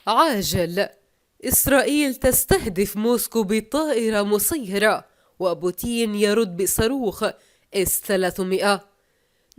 عاجل: إسرائيل تستهدف موسكو بطائرة مسيرة، وبوتين يرد بصاروخ S-300.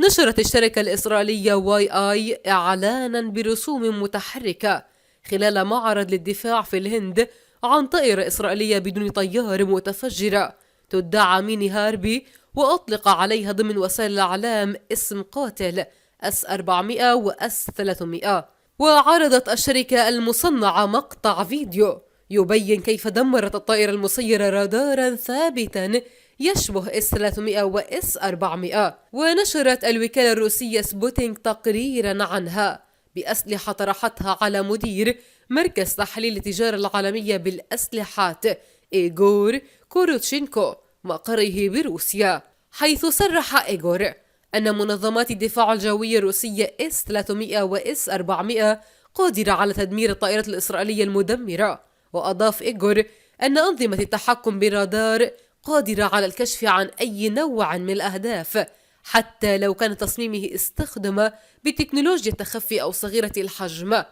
نشرت الشركة الإسرائيلية واي آي إعلانا برسوم متحركة خلال معرض للدفاع في الهند عن طائرة إسرائيلية بدون طيار متفجرة تدعى ميني هاربي، وأطلق عليها ضمن وسائل الإعلام اسم قاتل S-400 و S-300. وعرضت الشركة المصنعة مقطع فيديو يبين كيف دمرت الطائرة المسيرة رادارا ثابتا يشبه S-300 و S-400. ونشرت الوكالة الروسية سبوتينغ تقريرا عنها بأسلحة طرحتها على مدير مركز تحليل التجارة العالمية بالأسلحات إيغور كوروتشينكو مقره بروسيا، حيث صرح إيغور أن منظمات الدفاع الجوي الروسية S-300 و S-400 قادرة على تدمير الطائرات الإسرائيلية المدمرة. وأضاف إيغور أن أنظمة التحكم بالرادار قادرة على الكشف عن أي نوع من الأهداف، حتى لو كان تصميمه استخدم بتكنولوجيا التخفي أو صغيرة الحجم.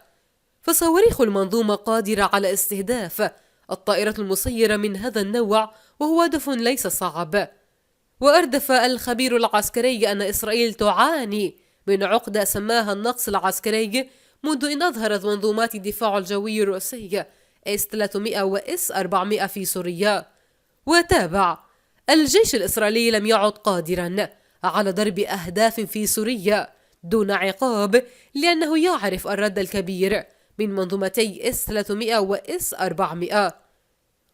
فصواريخ المنظومة قادرة على استهداف الطائرات المسيرة من هذا النوع، وهو هدف ليس صعب. وأردف الخبير العسكري أن إسرائيل تعاني من عقدة سماها النقص العسكري منذ أن أظهرت منظومات الدفاع الجوي الروسي S-300 و S-400 في سوريا. وتابع: الجيش الإسرائيلي لم يعد قادرا على ضرب أهداف في سوريا دون عقاب، لأنه يعرف الرد الكبير من منظومتي S-300 و S-400.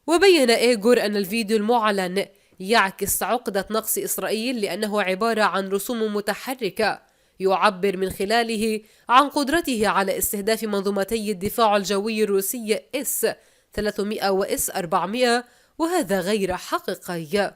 وبين إيغور أن الفيديو المعلن يعكس عقدة نقص إسرائيل، لأنه عبارة عن رسوم متحركة يعبر من خلاله عن قدرته على استهداف منظومتي الدفاع الجوي الروسية S-300 و S-400، وهذا غير حقيقي.